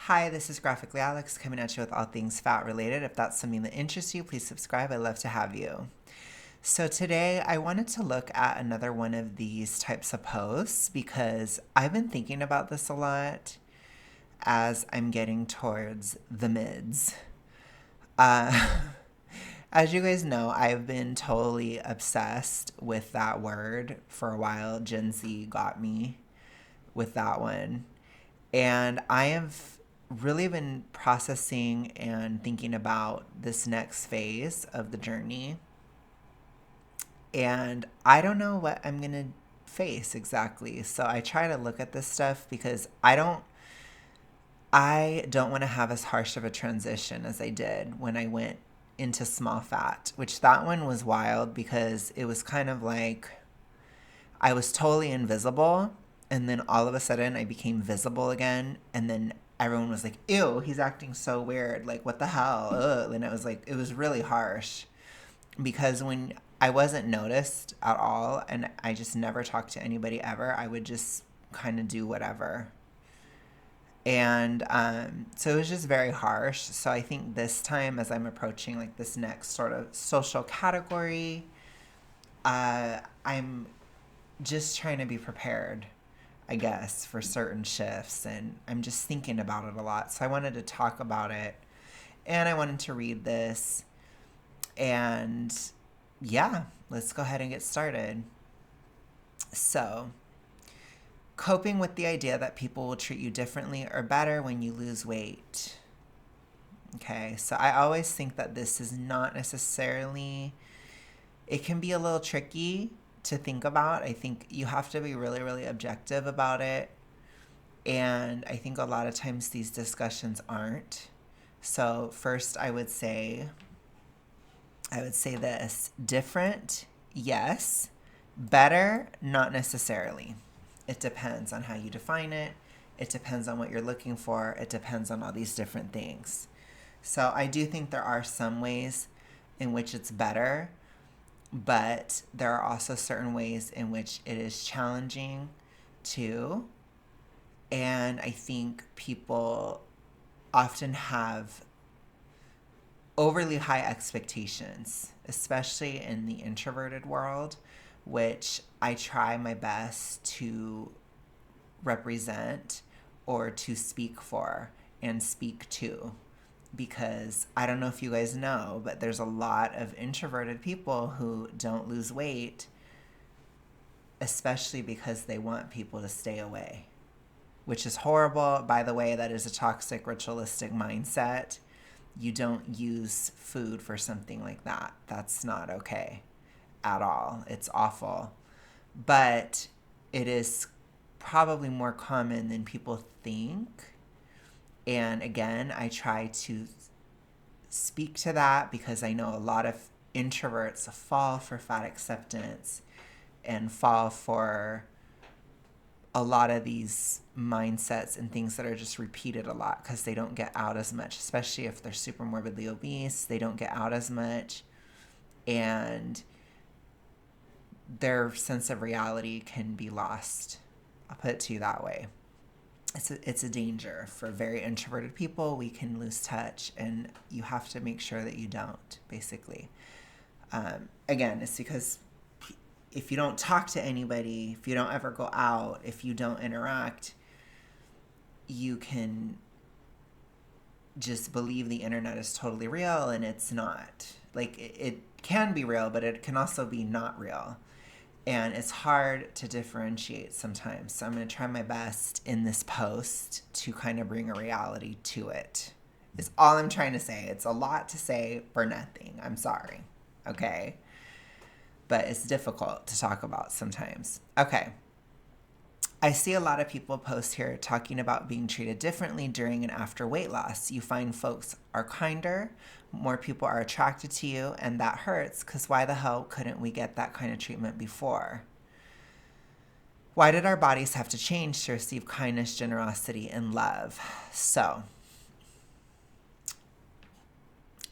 Hi, this is Graphically Alex coming at you with all things fat related. If that's something that interests you, please subscribe. I'd love to have you. So, today I wanted to look at another one of these types of posts because I've been thinking about this a lot as I'm getting towards the mids. Uh, as you guys know, I've been totally obsessed with that word for a while. Gen Z got me with that one. And I have really been processing and thinking about this next phase of the journey. And I don't know what I'm going to face exactly. So I try to look at this stuff because I don't want to have as harsh of a transition as I did when I went into small fat, which that one was wild because it was kind of like I was totally invisible, and then all of a sudden I became visible again, and then everyone was like, "Ew, he's acting so weird. Like, what the hell?" Ugh. And it was like it was really harsh because when I wasn't noticed at all, and I just never talked to anybody ever, I would just kind of do whatever. And so it was just very harsh. So I think this time, as I'm approaching like this next sort of social category, I'm just trying to be prepared, I guess, for certain shifts. And I'm just thinking about it a lot. So I wanted to talk about it and I wanted to read this. And yeah, let's go ahead and get started. So, coping with the idea that people will treat you differently or better when you lose weight. Okay, so I always think that this is not necessarily, it can be a little tricky to think about. I think you have to be really, really objective about it. And I think a lot of times these discussions aren't. So, first, I would say this: different, yes. Better, not necessarily. It depends on how you define it. It depends on what you're looking for. It depends on all these different things. So I do think there are some ways in which it's better, but there are also certain ways in which it is challenging too. And I think people often have overly high expectations, especially in the introverted world, which I try my best to represent or to speak for and speak to. Because I don't know if you guys know, but there's a lot of introverted people who don't lose weight, especially because they want people to stay away, which is horrible. By the way, that is a toxic, ritualistic mindset. You don't use food for something like that. That's not okay at all. It's awful. But it is probably more common than people think. And again, I try to speak to that because I know a lot of introverts fall for fat acceptance and fall for a lot of these mindsets and things that are just repeated a lot because they don't get out as much, especially if they're super morbidly obese. They don't get out as much, and their sense of reality can be lost. I'll put it to you that way. It's a danger for very introverted people. We can lose touch, and you have to make sure that you don't, basically. Again, it's because if you don't talk to anybody, if you don't ever go out, if you don't interact, you can just believe the internet is totally real, and it's not. Like, it can be real, but it can also be not real. And it's hard to differentiate sometimes. So I'm going to try my best in this post to kind of bring a reality to it. Is all I'm trying to say. It's a lot to say for nothing. I'm sorry. Okay? But it's difficult to talk about sometimes. Okay. I see a lot of people post here talking about being treated differently during and after weight loss. You find folks are kinder, more people are attracted to you, and that hurts because why the hell couldn't we get that kind of treatment before? Why did our bodies have to change to receive kindness, generosity, and love? So,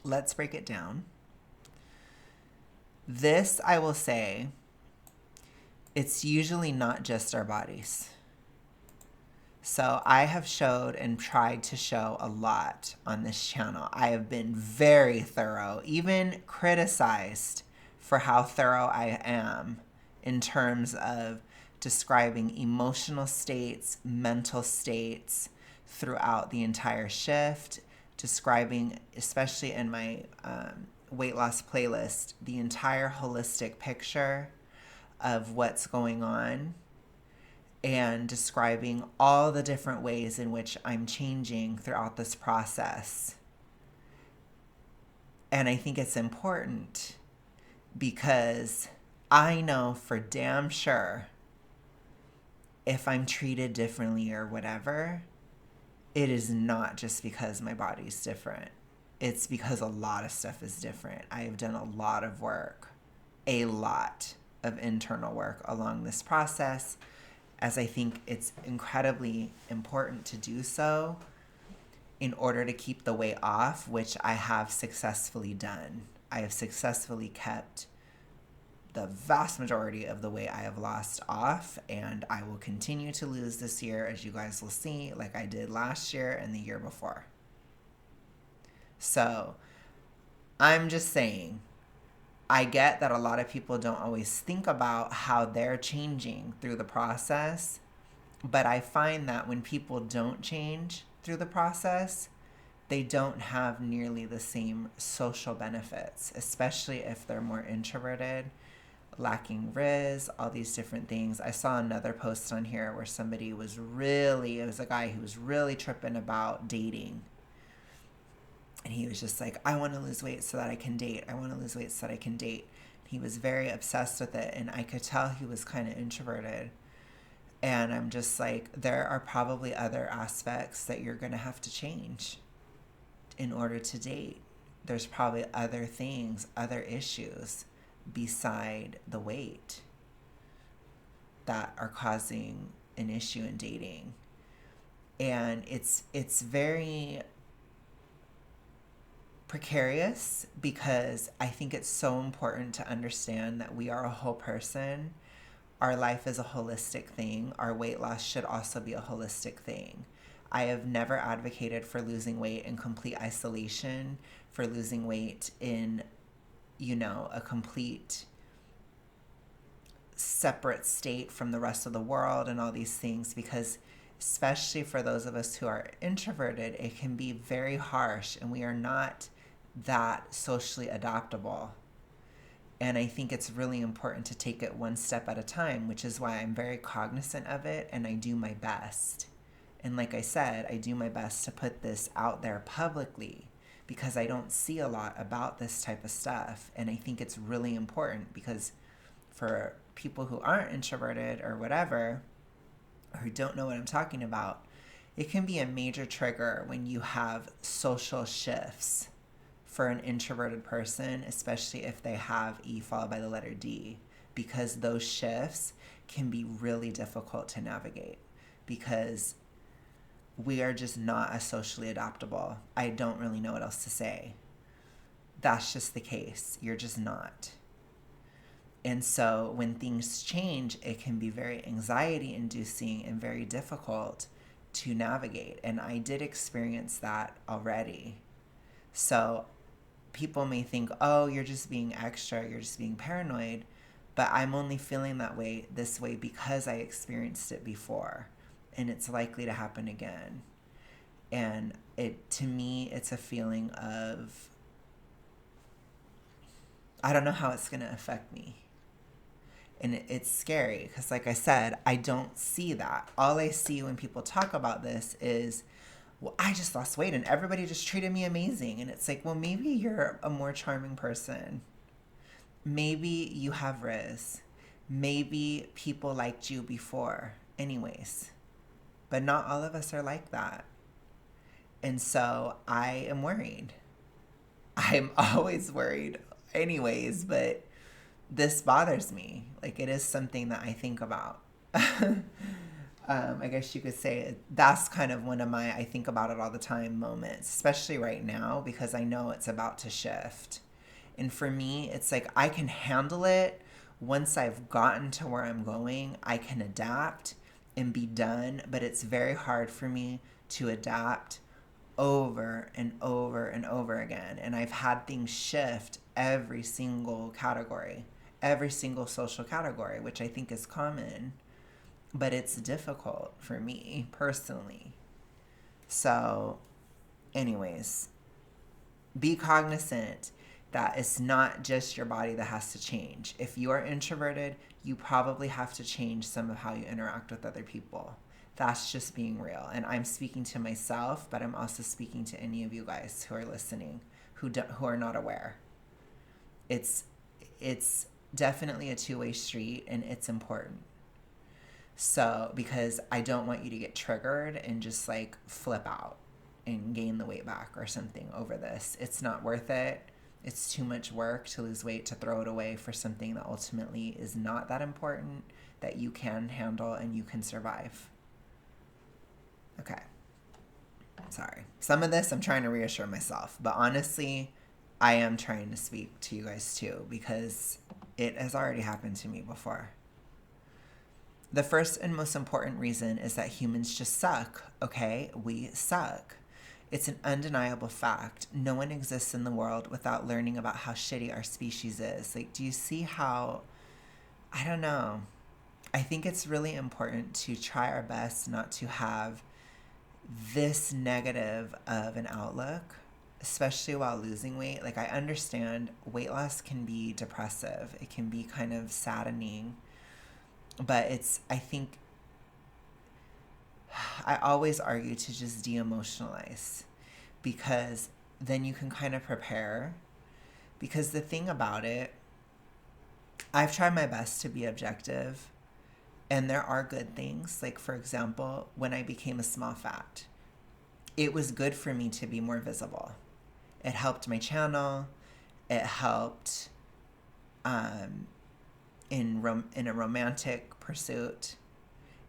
let's break it down. This, I will say, it's usually not just our bodies. So I have showed and tried to show a lot on this channel. I have been very thorough, even criticized for how thorough I am in terms of describing emotional states, mental states throughout the entire shift, describing, especially in my weight loss playlist, the entire holistic picture of what's going on and describing all the different ways in which I'm changing throughout this process. And I think it's important because I know for damn sure if I'm treated differently or whatever, it is not just because my body's different. It's because a lot of stuff is different. I have done a lot of work, a lot of internal work along this process, as I think it's incredibly important to do so in order to keep the weight off, which I have successfully done. I have successfully kept the vast majority of the weight I have lost off, and I will continue to lose this year, as you guys will see, like I did last year and the year before. So I'm just saying, I get that a lot of people don't always think about how they're changing through the process, but I find that when people don't change through the process, they don't have nearly the same social benefits, especially if they're more introverted, lacking riz, all these different things. I saw another post on here where somebody was it was a guy who was really tripping about dating. And he was just like, I want to lose weight so that I can date. I want to lose weight so that I can date. He was very obsessed with it. And I could tell he was kind of introverted. And I'm just like, there are probably other aspects that you're going to have to change in order to date. There's probably other things, other issues beside the weight that are causing an issue in dating. And it's very precarious because I think it's so important to understand that we are a whole person. Our life is a holistic thing. Our weight loss should also be a holistic thing. I have never advocated for losing weight in complete isolation, for losing weight in, a complete separate state from the rest of the world and all these things, because especially for those of us who are introverted, it can be very harsh and we are not that socially adaptable. And I think it's really important to take it one step at a time, which is why I'm very cognizant of it and I do my best. And like I said, I do my best to put this out there publicly because I don't see a lot about this type of stuff. And I think it's really important because for people who aren't introverted or whatever, or who don't know what I'm talking about, it can be a major trigger when you have social shifts for an introverted person, especially if they have E followed by the letter D, because those shifts can be really difficult to navigate because we are just not as socially adaptable. I don't really know what else to say. That's just the case. You're just not. And so when things change, it can be very anxiety inducing and very difficult to navigate. And I did experience that already. So people may think, oh, you're just being extra, you're just being paranoid, but I'm only feeling this way because I experienced it before, and it's likely to happen again. And to me, it's a feeling of, I don't know how it's going to affect me. And it's scary because, like I said, I don't see that. All I see when people talk about this is, well, I just lost weight and everybody just treated me amazing. And it's like, well, maybe you're a more charming person. Maybe you have riz. Maybe people liked you before anyways. But not all of us are like that. And so I am worried. I'm always worried anyways, but this bothers me. Like, it is something that I think about. I guess you could say that's kind of one of my I think about it all the time moments, especially right now, because I know it's about to shift. And for me, it's like I can handle it once I've gotten to where I'm going. I can adapt and be done, but it's very hard for me to adapt over and over and over again. And I've had things shift every single category, every single social category, which I think is common, but it's difficult for me personally. So, anyways, be cognizant that it's not just your body that has to change. If you are introverted, you probably have to change some of how you interact with other people. That's just being real. And I'm speaking to myself, but I'm also speaking to any of you guys who are listening, who are not aware. It's definitely a two-way street, and it's important. So, because I don't want you to get triggered and just like flip out and gain the weight back or something over this. It's not worth it. It's too much work to lose weight, to throw it away for something that ultimately is not that important, that you can handle and you can survive. Okay. Sorry. Some of this I'm trying to reassure myself, but honestly, I am trying to speak to you guys too, because it has already happened to me before. The first and most important reason is that humans just suck, okay? We suck. It's an undeniable fact. No one exists in the world without learning about how shitty our species is. Like, do you see how, I don't know. I think it's really important to try our best not to have this negative of an outlook, especially while losing weight. Like, I understand weight loss can be depressive. It can be kind of saddening. But I think, I always argue to just de-emotionalize, because then you can kind of prepare. Because the thing about it, I've tried my best to be objective, and there are good things. Like, for example, when I became a small fat, it was good for me to be more visible. It helped my channel. It helped in a romantic pursuit.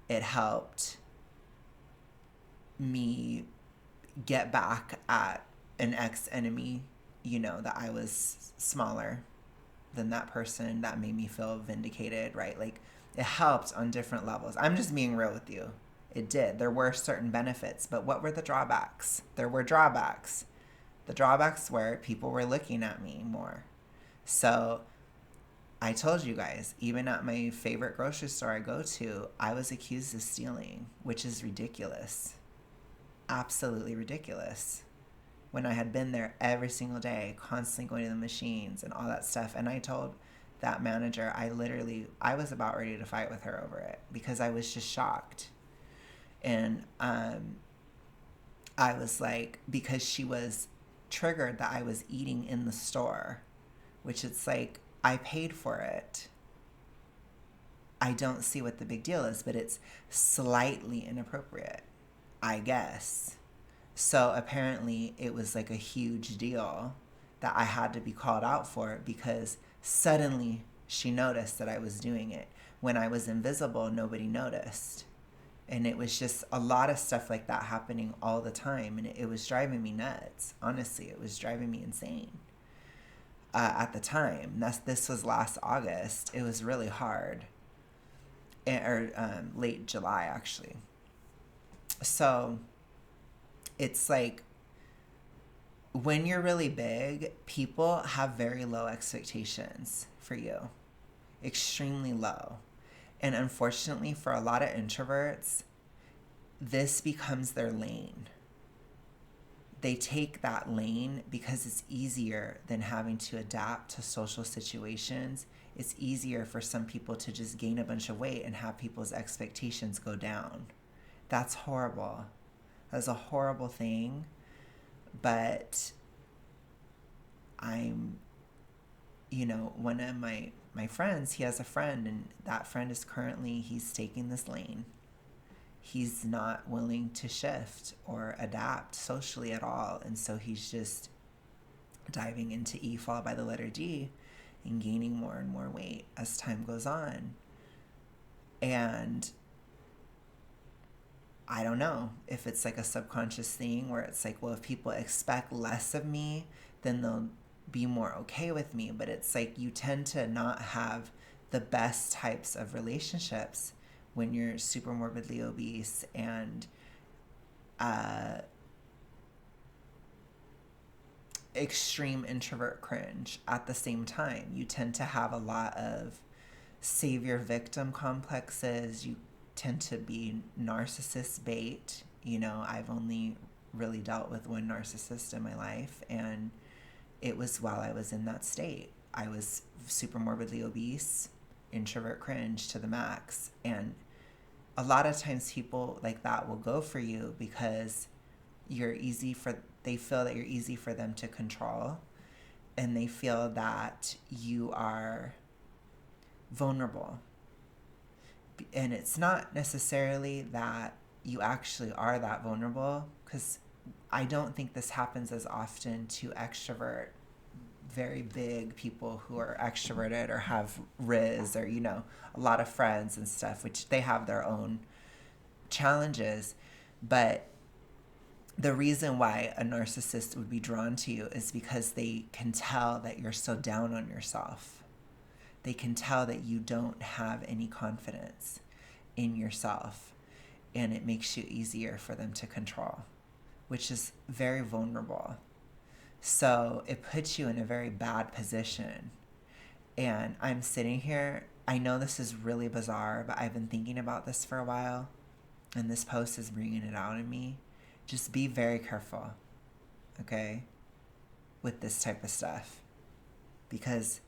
It helped me get back at an ex-enemy, that I was smaller than that person. That made me feel vindicated, right? Like, it helped on different levels. I'm just being real with you. It did. There were certain benefits, but what were the drawbacks? There were drawbacks. The drawbacks were people were looking at me more. So I told you guys, even at my favorite grocery store I go to, I was accused of stealing, which is ridiculous. Absolutely ridiculous. When I had been there every single day, constantly going to the machines and all that stuff. And I told that manager, I was about ready to fight with her over it, because I was just shocked. And I was like, because she was triggered that I was eating in the store, which it's like, I paid for it. I don't see what the big deal is, but it's slightly inappropriate, I guess. So apparently it was like a huge deal that I had to be called out for it, because suddenly she noticed that I was doing it. When I was invisible, nobody noticed. And it was just a lot of stuff like that happening all the time. And it was driving me nuts. Honestly, it was driving me insane. At the time, this was last August. It was really hard, or late July actually. So it's like, when you're really big, people have very low expectations for you, extremely low. And unfortunately, for a lot of introverts, this becomes their lane. They take that lane because it's easier than having to adapt to social situations. It's easier for some people to just gain a bunch of weight and have people's expectations go down. That's horrible. That's a horrible thing. But I'm, one of my friends, he has a friend, and that friend is he's taking this lane. He's not willing to shift or adapt socially at all. And so he's just diving into E followed by the letter D and gaining more and more weight as time goes on. And I don't know if it's like a subconscious thing where it's like, well, if people expect less of me, then they'll be more okay with me. But it's like, you tend to not have the best types of relationships when you're super morbidly obese and extreme introvert cringe at the same time. You tend to have a lot of savior victim complexes. You tend to be narcissist bait. You know, I've only really dealt with one narcissist in my life, and it was while I was in that state. I was super morbidly obese, introvert cringe to the max. And a lot of times people like that will go for you because they feel that you're easy for them to control, and they feel that you are vulnerable. And it's not necessarily that you actually are that vulnerable, because I don't think this happens as often to extrovert, very big people who are extroverted or have Riz or, you know, a lot of friends and stuff, which they have their own challenges. But the reason why a narcissist would be drawn to you is because they can tell that you're so down on yourself. They can tell that you don't have any confidence in yourself, and it makes you easier for them to control, which is very vulnerable. So it puts you in a very bad position. And I'm sitting here, I know this is really bizarre, but I've been thinking about this for a while, and this post is bringing it out in me. Just be very careful, okay, with this type of stuff. Because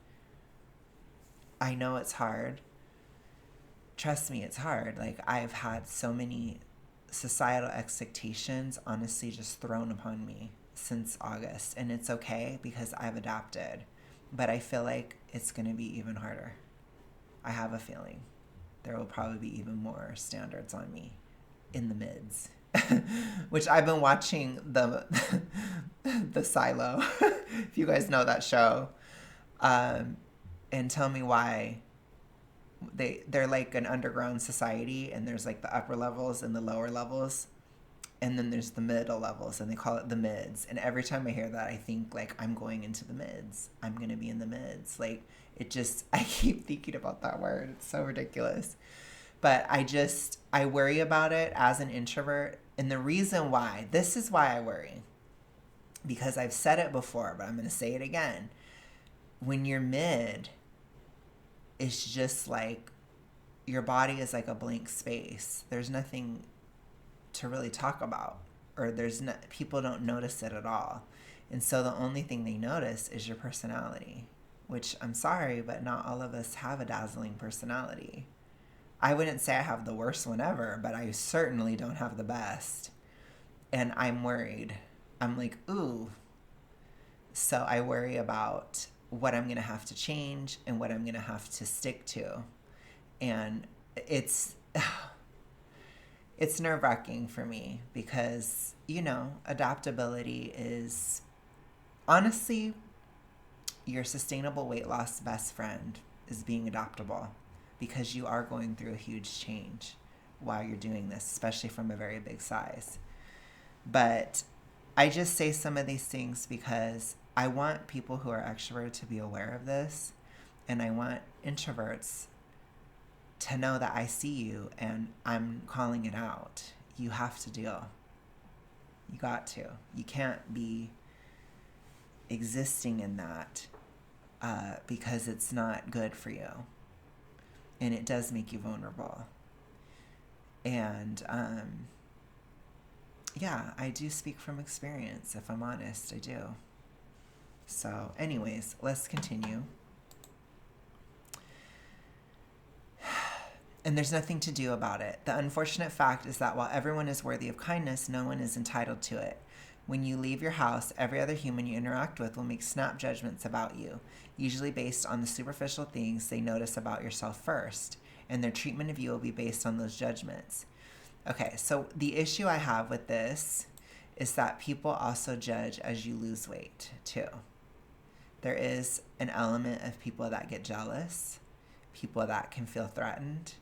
I know it's hard. Trust me, it's hard. Like, I've had so many societal expectations, honestly, just thrown upon me since August. And it's okay because I've adapted. But I feel like it's going to be even harder. I have a feeling there will probably be even more standards on me in the mids. Which I've been watching the Silo, if you guys know that show, and tell me why. They're like an underground society, and there's like the upper levels and the lower levels, and then there's the middle levels, and they call it the mids. And every time I hear that, I think like I'm going into the mids. I'm gonna be in the mids. Like, it just, I keep thinking about that word. It's so ridiculous. But I worry about it as an introvert. And the reason why, this is why I worry, because I've said it before, but I'm going to say it again. When you're mid, it's just like your body is like a blank space. There's nothing to really talk about, or people don't notice it at all. And so the only thing they notice is your personality, which, I'm sorry, but not all of us have a dazzling personality. I wouldn't say I have the worst one ever, but I certainly don't have the best. And I'm worried. I'm like, ooh. So I worry about what I'm going to have to change and what I'm going to have to stick to. And it's nerve-wracking for me because, you know, adaptability is honestly your sustainable weight loss best friend is being adaptable, because you are going through a huge change while you're doing this, especially from a very big size. But I just say some of these things because I want people who are extroverted to be aware of this, and I want introverts to know that I see you and I'm calling it out. You have to deal. You got to. You can't be existing in that because it's not good for you. And it does make you vulnerable. And yeah, I do speak from experience. If I'm honest, I do. So anyways, let's continue. And there's nothing to do about it. The unfortunate fact is that while everyone is worthy of kindness, no one is entitled to it. When you leave your house, every other human you interact with will make snap judgments about you, usually based on the superficial things they notice about yourself first, and their treatment of you will be based on those judgments. Okay, so the issue I have with this is that people also judge as you lose weight, too. There is an element of people that get jealous, people that can feel threatened.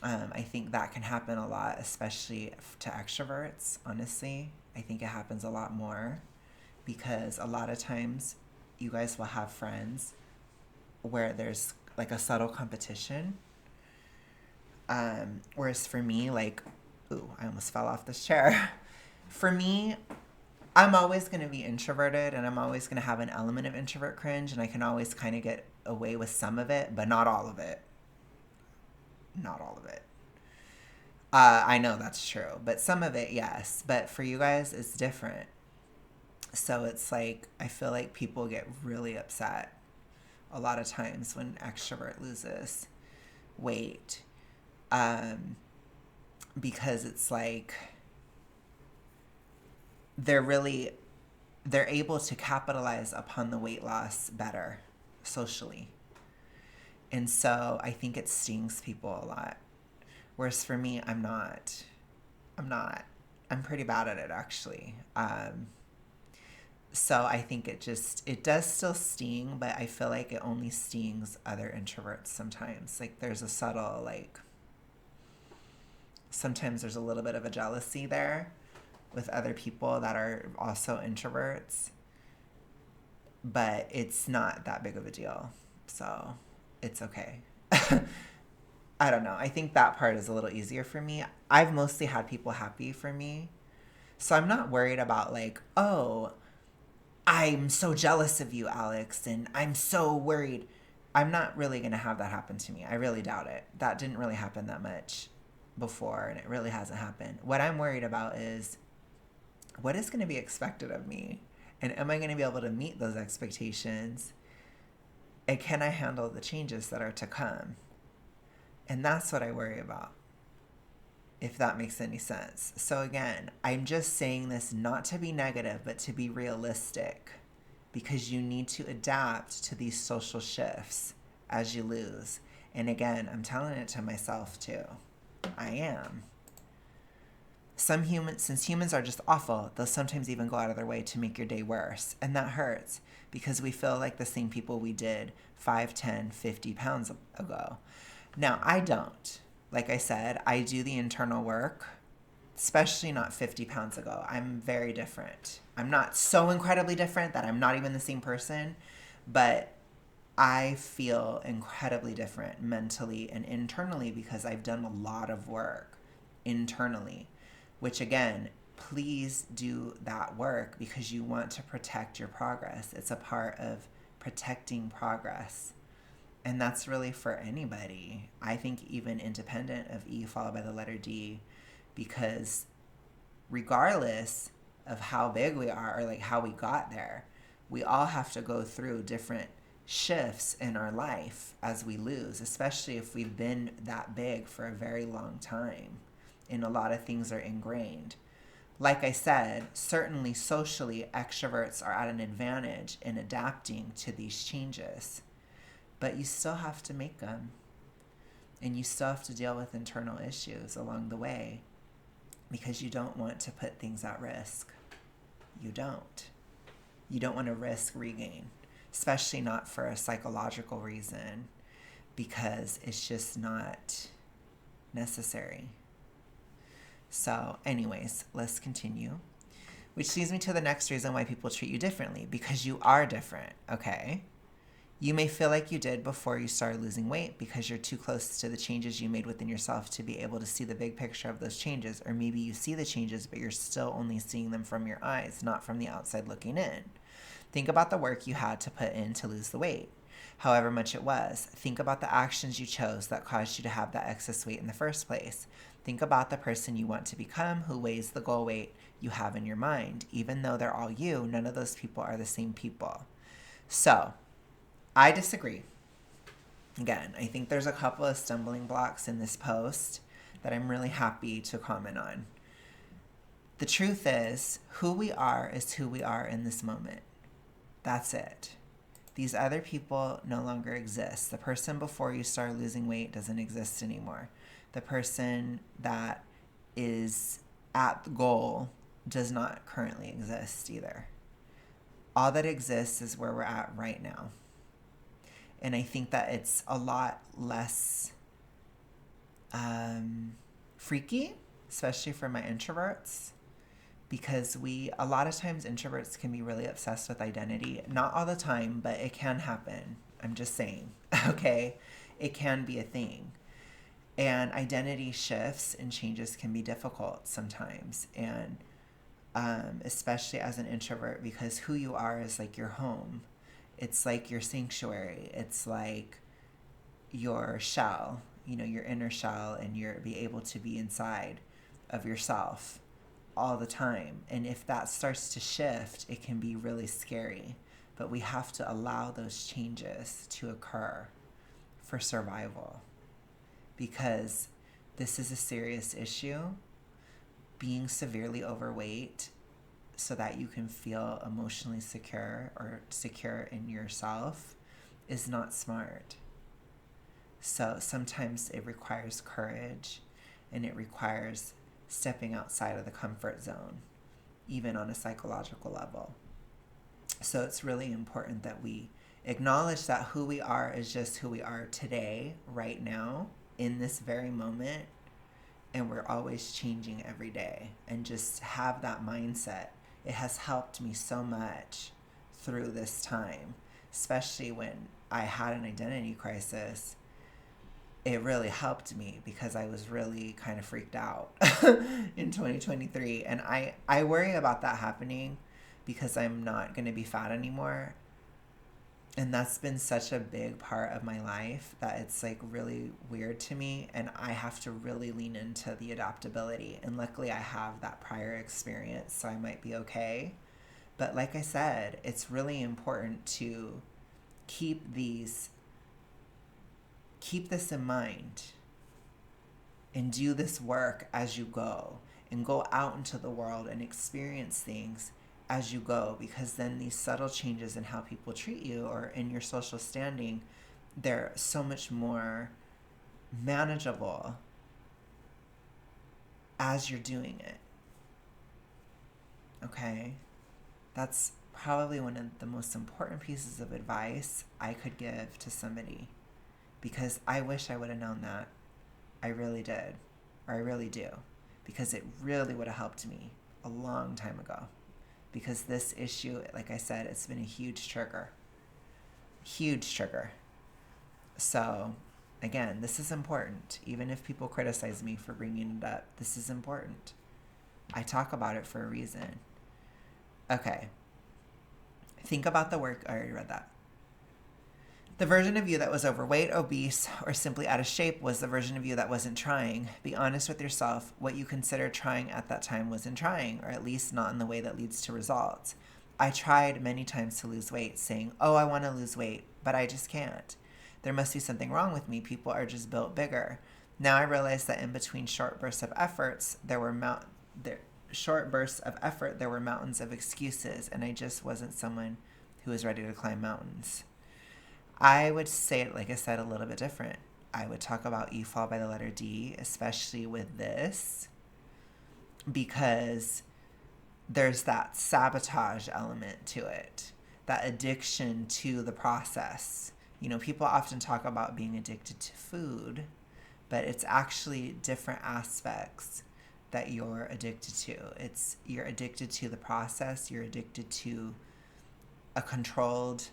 I think that can happen a lot, especially to extroverts, honestly. I think it happens a lot more because a lot of times you guys will have friends where there's like a subtle competition. Whereas for me, like, ooh, I almost fell off this chair. For me, I'm always going to be introverted and I'm always going to have an element of introvert cringe, and I can always kind of get away with some of it, but not all of it. Not all of it. I know that's true, but some of it, yes. But for you guys, it's different. So it's like, I feel like people get really upset a lot of times when extrovert loses weight. Because it's like, they're able to capitalize upon the weight loss better socially. And so I think it stings people a lot. Whereas for me, I'm not. I'm pretty bad at it, actually. So I think it does still sting, but I feel like it only stings other introverts sometimes. Like, there's a subtle, like, sometimes there's a little bit of a jealousy there with other people that are also introverts, but it's not that big of a deal. So it's okay. I don't know. I think that part is a little easier for me. I've mostly had people happy for me. So I'm not worried about, like, oh, I'm so jealous of you, Alex, and I'm so worried. I'm not really going to have that happen to me. I really doubt it. That didn't really happen that much before, and it really hasn't happened. What I'm worried about is, what is going to be expected of me? And am I going to be able to meet those expectations? And can I handle the changes that are to come? And that's what I worry about, if that makes any sense. So again, I'm just saying this not to be negative, but to be realistic, because you need to adapt to these social shifts as you lose. And again, I'm telling it to myself too. I am. Since humans are just awful, they'll sometimes even go out of their way to make your day worse. And that hurts, because we feel like the same people we did 5, 10, 50 pounds ago. Now, I don't. Like I said, I do the internal work, especially not 50 pounds ago. I'm very different. I'm not so incredibly different that I'm not even the same person, but I feel incredibly different mentally and internally because I've done a lot of work internally, which again, please do that work because you want to protect your progress. It's a part of protecting progress. And that's really for anybody. I think even independent of E followed by the letter D, because regardless of how big we are or like how we got there, we all have to go through different shifts in our life as we lose, especially if we've been that big for a very long time and a lot of things are ingrained. Like I said, certainly socially, extroverts are at an advantage in adapting to these changes. But you still have to make them. And you still have to deal with internal issues along the way, because you don't want to put things at risk. You don't. You don't want to risk regain, especially not for a psychological reason, because it's just not necessary. So anyways, let's continue. Which leads me to the next reason why people treat you differently, because you are different, okay? You may feel like you did before you started losing weight because you're too close to the changes you made within yourself to be able to see the big picture of those changes. Or maybe you see the changes, but you're still only seeing them from your eyes, not from the outside looking in. Think about the work you had to put in to lose the weight, however much it was. Think about the actions you chose that caused you to have that excess weight in the first place. Think about the person you want to become who weighs the goal weight you have in your mind. Even though they're all you, none of those people are the same people. So, I disagree. Again, I think there's a couple of stumbling blocks in this post that I'm really happy to comment on. The truth is, who we are is who we are in this moment. That's it. These other people no longer exist. The person before you start losing weight doesn't exist anymore. The person that is at the goal does not currently exist either. All that exists is where we're at right now. And I think that it's a lot less freaky, especially for my introverts, because a lot of times introverts can be really obsessed with identity. Not all the time, but it can happen. I'm just saying, okay? It can be a thing. And identity shifts and changes can be difficult sometimes. And especially as an introvert, because who you are is like your home. It's like your sanctuary. It's like your shell, your inner shell, and you're be able to be inside of yourself all the time. And if that starts to shift, it can be really scary. But we have to allow those changes to occur for survival, because this is a serious issue. Being severely overweight so that you can feel emotionally secure or secure in yourself is not smart. So sometimes it requires courage, and it requires stepping outside of the comfort zone, even on a psychological level. So it's really important that we acknowledge that who we are is just who we are today, right now, in this very moment, and we're always changing every day. And just have that mindset. It has helped me so much through this time, especially when I had an identity crisis. It really helped me because I was really kind of freaked out in 2023. And I worry about that happening because I'm not going to be fat anymore. And that's been such a big part of my life that it's like really weird to me. And I have to really lean into the adaptability. And luckily I have that prior experience, so I might be okay. But like I said, it's really important to keep this in mind and do this work as you go, and go out into the world and experience things as you go, because then these subtle changes in how people treat you or in your social standing, they're so much more manageable as you're doing it. Okay? That's probably one of the most important pieces of advice I could give to somebody, because I wish I would have known that. I really did, or I really do, because it really would have helped me a long time ago. Because this issue, like I said, it's been a huge trigger. Huge trigger. So, again, this is important. Even if people criticize me for bringing it up, this is important. I talk about it for a reason. Okay. Think about the work. I already read that. The version of you that was overweight, obese, or simply out of shape was the version of you that wasn't trying. Be honest with yourself. What you considered trying at that time wasn't trying, or at least not in the way that leads to results. I tried many times to lose weight, saying, "Oh, I want to lose weight, but I just can't. There must be something wrong with me. People are just built bigger." Now I realize that in between short bursts of efforts, there were mountains of excuses, and I just wasn't someone who was ready to climb mountains. I would say it, like I said, a little bit different. I would talk about You Fall by the Letter D, especially with this, because there's that sabotage element to it, that addiction to the process. People often talk about being addicted to food, but it's actually different aspects that you're addicted to. You're addicted to the process. You're addicted to a controlled,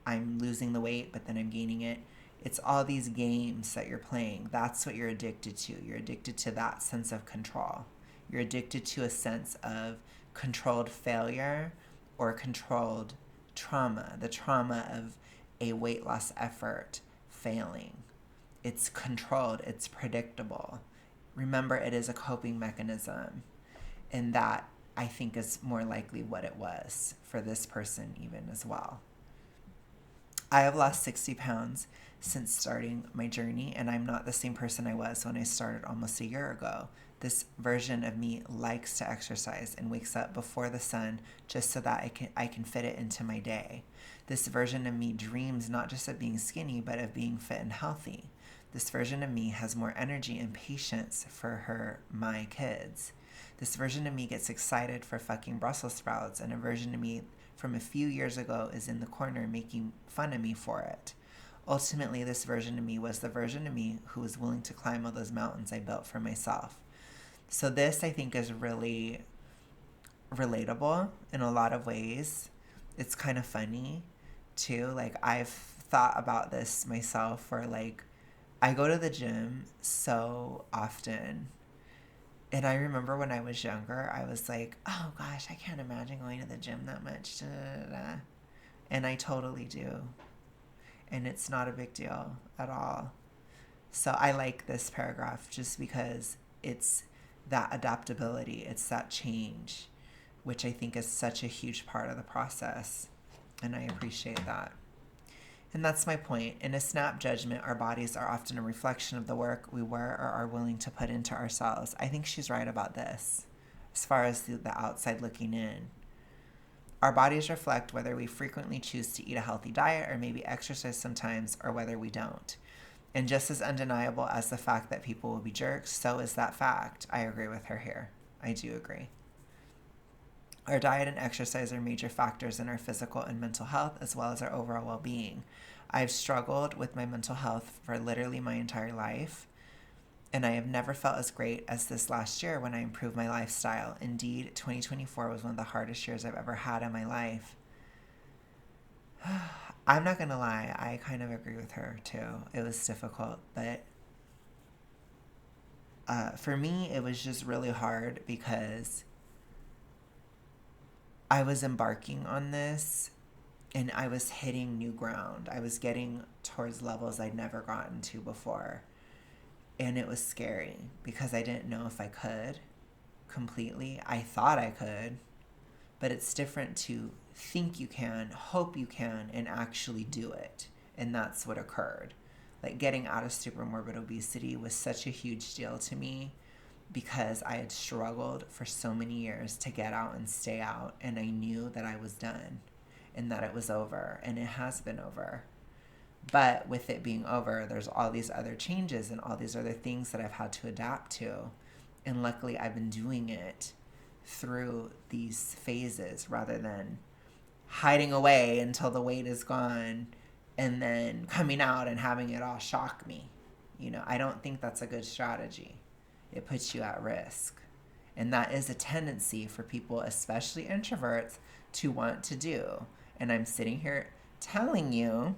I'm losing the weight, but then I'm gaining it. It's all these games that you're playing. That's what you're addicted to. You're addicted to that sense of control. You're addicted to a sense of controlled failure or controlled trauma, the trauma of a weight loss effort failing. It's controlled. It's predictable. Remember, it is a coping mechanism. And that, I think, is more likely what it was for this person even as well. I have lost 60 pounds since starting my journey, and I'm not the same person I was when I started almost a year ago. This version of me likes to exercise and wakes up before the sun just so that I can fit it into my day. This version of me dreams not just of being skinny, but of being fit and healthy. This version of me has more energy and patience for my kids. This version of me gets excited for fucking Brussels sprouts, and a version of me from a few years ago is in the corner making fun of me for it. Ultimately, this version of me was the version of me who was willing to climb all those mountains I built for myself. So this, I think, is really relatable in a lot of ways. It's kind of funny, too. Like, I've thought about this myself for, like, I go to the gym so often. And I remember when I was younger, I was like, oh gosh, I can't imagine going to the gym that much. Da, da, da, da. And I totally do. And it's not a big deal at all. So I like this paragraph just because it's that adaptability, it's that change, which I think is such a huge part of the process. And I appreciate that. And that's my point. In a snap judgment, our bodies are often a reflection of the work we were or are willing to put into ourselves. I think she's right about this, as far as the outside looking in. Our bodies reflect whether we frequently choose to eat a healthy diet or maybe exercise sometimes, or whether we don't. And just as undeniable as the fact that people will be jerks, so is that fact. I agree with her here. I do agree. Our diet and exercise are major factors in our physical and mental health, as well as our overall well-being. I've struggled with my mental health for literally my entire life, and I have never felt as great as this last year when I improved my lifestyle. Indeed, 2024 was one of the hardest years I've ever had in my life. I'm not going to lie, I kind of agree with her too. It was difficult, but for me, it was just really hard because I was embarking on this and I was hitting new ground. I was getting towards levels I'd never gotten to before. And it was scary because I didn't know if I could completely. I thought I could, but it's different to think you can, hope you can, and actually do it. And that's what occurred. Like getting out of super morbid obesity was such a huge deal to me because I had struggled for so many years to get out and stay out. And I knew that I was done and that it was over. And it has been over. But with it being over, there's all these other changes and all these other things that I've had to adapt to. And luckily, I've been doing it through these phases rather than hiding away until the weight is gone and then coming out and having it all shock me. You know, I don't think that's a good strategy. It puts you at risk. And that is a tendency for people, especially introverts, to want to do. And I'm sitting here telling you,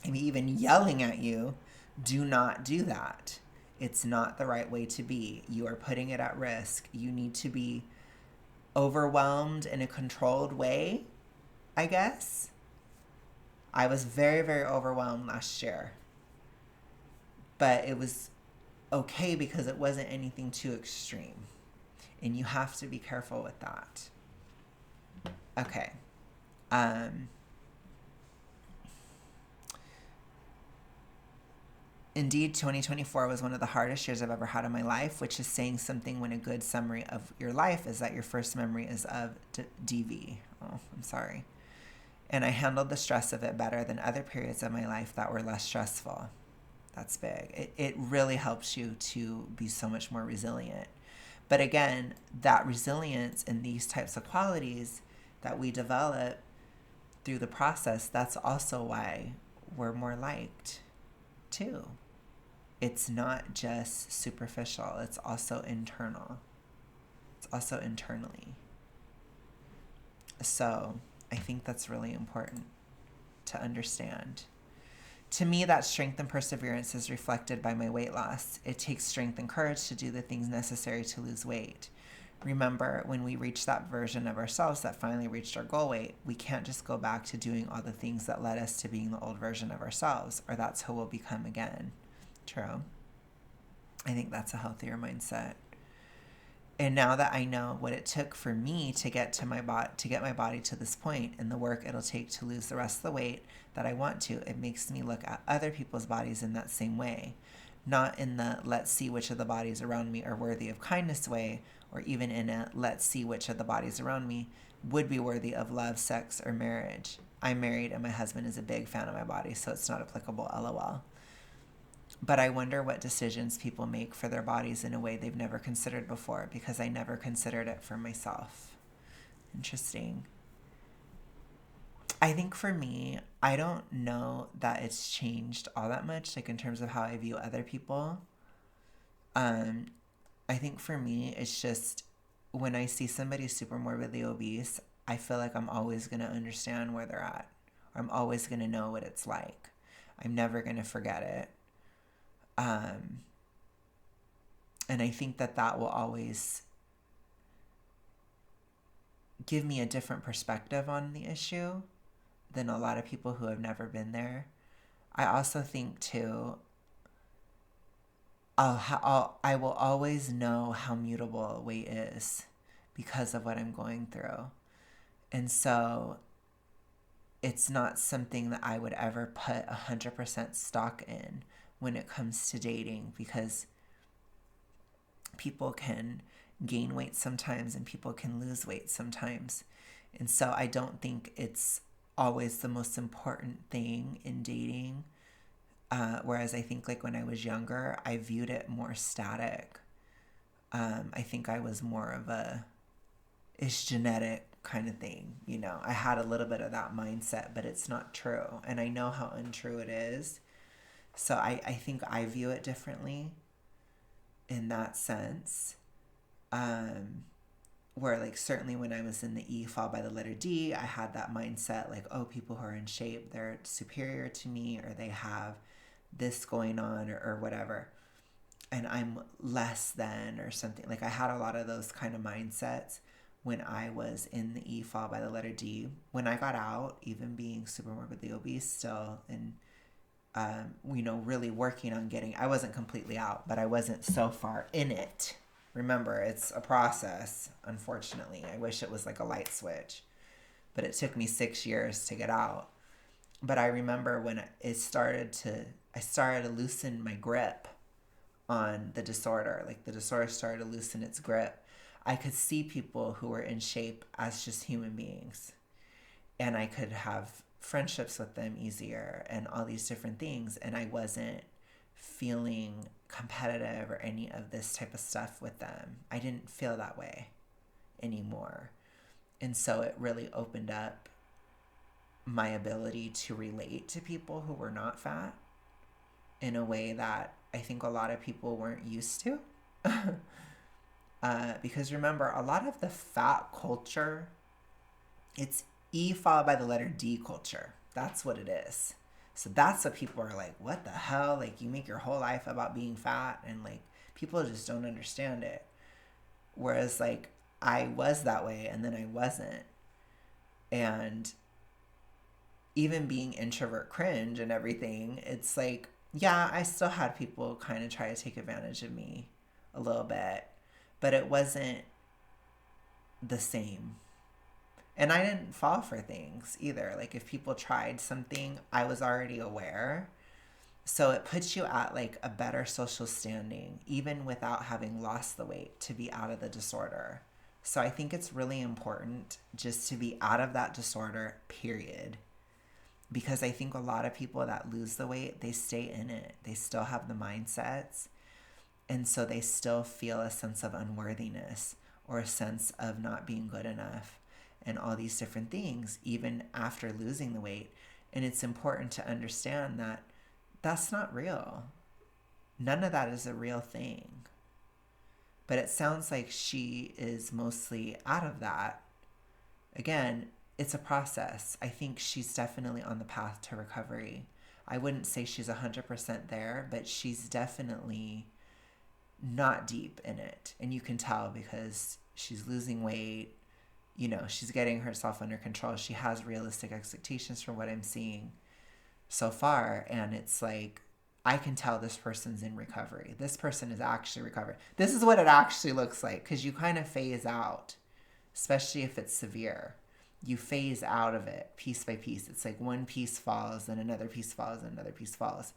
maybe even yelling at you, do not do that. It's not the right way to be. You are putting it at risk. You need to be overwhelmed in a controlled way, I guess. I was very, very overwhelmed last year. But it was okay because it wasn't anything too extreme. And you have to be careful with that. Okay. Indeed, 2024 was one of the hardest years I've ever had in my life, which is saying something when a good summary of your life is that your first memory is of DV. Oh, I'm sorry. And I handled the stress of it better than other periods of my life that were less stressful. That's big. It really helps you to be so much more resilient. But again, that resilience and these types of qualities that we develop through the process, that's also why we're more liked too. It's not just superficial, it's also internal. It's also internally. So I think that's really important to understand. To me, that strength and perseverance is reflected by my weight loss. It takes strength and courage to do the things necessary to lose weight. Remember, when we reach that version of ourselves that finally reached our goal weight, we can't just go back to doing all the things that led us to being the old version of ourselves, or that's who we'll become again. True. I think that's a healthier mindset. And now that I know what it took for me to get my body to this point and the work it'll take to lose the rest of the weight that I want to, it makes me look at other people's bodies in that same way. Not in the let's see which of the bodies around me are worthy of kindness way, or even in a let's see which of the bodies around me would be worthy of love, sex, or marriage. I'm married and my husband is a big fan of my body, so it's not applicable, LOL. But I wonder what decisions people make for their bodies in a way they've never considered before, because I never considered it for myself. Interesting. I think for me, I don't know that it's changed all that much, like in terms of how I view other people. I think for me, it's just when I see somebody super morbidly obese, I feel like I'm always going to understand where they're at. Or I'm always going to know what it's like. I'm never going to forget it. Um, and I think that that will always give me a different perspective on the issue than a lot of people who have never been there. I also think too, I will always know how mutable weight is because of what I'm going through. And so it's not something that I would ever put 100% stock in when it comes to dating, because people can gain weight sometimes and people can lose weight sometimes. And so I don't think it's always the most important thing in dating. Whereas I think like when I was younger, I viewed it more static. I think I was more of a, it's genetic kind of thing. You know, I had a little bit of that mindset, but it's not true. And I know how untrue it is. So I think I view it differently in that sense. Where like certainly when I was in the E followed by the letter D, I had that mindset like, oh, people who are in shape, they're superior to me, or they have this going on, or whatever, and I'm less than or something. Like I had a lot of those kind of mindsets when I was in the E followed by the letter D. When I got out, even being super morbidly obese still, and really working on getting, I wasn't completely out, but I wasn't so far in it. Remember, it's a process, unfortunately. I wish it was like a light switch, but it took me 6 years to get out. But I remember when I started to loosen my grip on the disorder. Like the disorder started to loosen its grip. I could see people who were in shape as just human beings. And I could have friendships with them easier and all these different things. And I wasn't feeling competitive or any of this type of stuff with them. I didn't feel that way anymore. And so it really opened up my ability to relate to people who were not fat in a way that I think a lot of people weren't used to. Because remember, a lot of the fat culture, it's E followed by the letter D culture. That's what it is. So that's what people are like, what the hell? Like, you make your whole life about being fat, and like, people just don't understand it. Whereas, like, I was that way and then I wasn't. And even being introvert cringe and everything, it's like, yeah, I still had people kind of try to take advantage of me a little bit, but it wasn't the same. And I didn't fall for things either. Like if people tried something, I was already aware. So it puts you at like a better social standing, even without having lost the weight, to be out of the disorder. So I think it's really important just to be out of that disorder, period. Because I think a lot of people that lose the weight, they stay in it. They still have the mindsets. And so they still feel a sense of unworthiness or a sense of not being good enough and all these different things, even after losing the weight. And it's important to understand that that's not real. None of that is a real thing. But it sounds like she is mostly out of that. Again, it's a process. I think she's definitely on the path to recovery. I wouldn't say she's 100% there, but she's definitely not deep in it. And you can tell because she's losing weight. You know, she's getting herself under control. She has realistic expectations from what I'm seeing so far. And it's like, I can tell this person's in recovery. This person is actually recovered. This is what it actually looks like, because you kind of phase out, especially if it's severe. You phase out of it piece by piece. It's like one piece falls, then another piece falls, and another piece falls.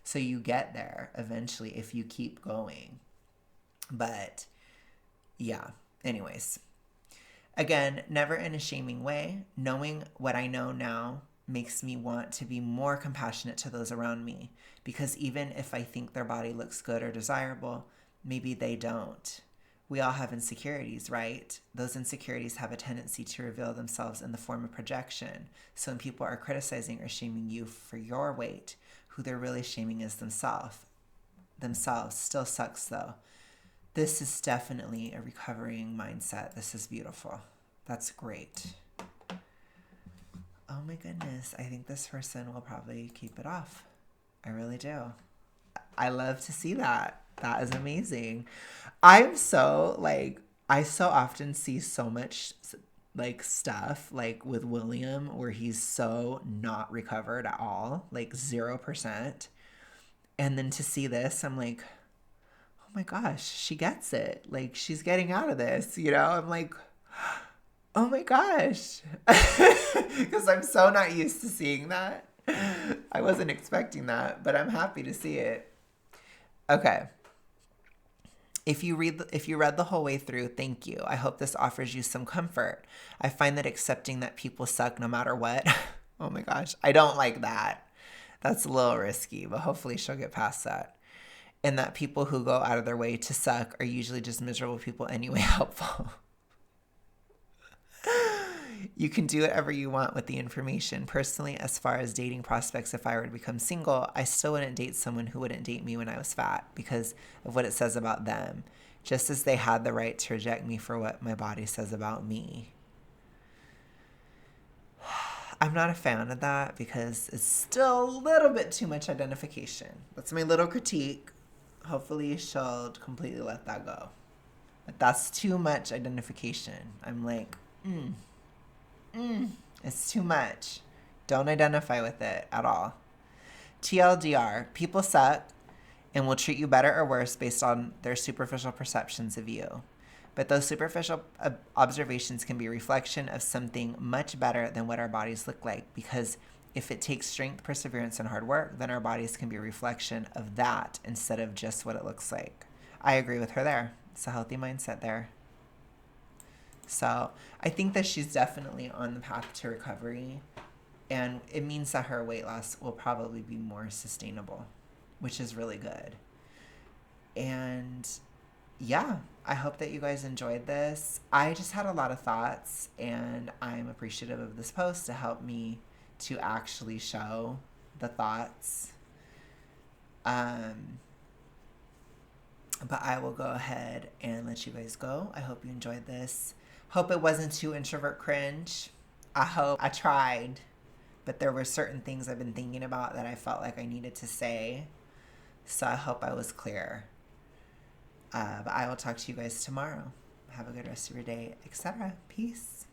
So you get there eventually if you keep going. But yeah, anyways. Again, never in a shaming way. Knowing what I know now makes me want to be more compassionate to those around me, because even if I think their body looks good or desirable, maybe they don't. We all have insecurities, right? Those insecurities have a tendency to reveal themselves in the form of projection. So when people are criticizing or shaming you for your weight, who they're really shaming is themselves. Still sucks though. This is definitely a recovering mindset. This is beautiful. That's great. Oh my goodness. I think this person will probably keep it off. I really do. I love to see that. That is amazing. I'm so like, I so often see so much like stuff like with William where he's so not recovered at all, like 0%. And then to see this, I'm like, oh my gosh, she gets it. Like she's getting out of this, you know? I'm like, oh my gosh. Because I'm so not used to seeing that. I wasn't expecting that, but I'm happy to see it. Okay. If you read the whole way through, thank you. I hope this offers you some comfort. I find that accepting that people suck no matter what. Oh my gosh, I don't like that. That's a little risky, but hopefully she'll get past that. And that people who go out of their way to suck are usually just miserable people anyway, helpful. You can do whatever you want with the information. Personally, as far as dating prospects, if I were to become single, I still wouldn't date someone who wouldn't date me when I was fat because of what it says about them, just as they had the right to reject me for what my body says about me. I'm not a fan of that because it's still a little bit too much identification. That's my little critique. Hopefully she'll completely let that go. But that's too much identification. I'm like, it's too much. Don't identify with it at all. TLDR, people suck and will treat you better or worse based on their superficial perceptions of you. But those superficial observations can be a reflection of something much better than what our bodies look like, because if it takes strength, perseverance, and hard work, then our bodies can be a reflection of that instead of just what it looks like. I agree with her there. It's a healthy mindset there. So I think that she's definitely on the path to recovery, and it means that her weight loss will probably be more sustainable, which is really good. And yeah, I hope that you guys enjoyed this. I just had a lot of thoughts, and I'm appreciative of this post to help me to actually show the thoughts. But I will go ahead and let you guys go. I hope you enjoyed this. Hope it wasn't too introvert cringe. I hope I tried, but there were certain things I've been thinking about that I felt like I needed to say. So I hope I was clear. But I will talk to you guys tomorrow. Have a good rest of your day, etc. Peace.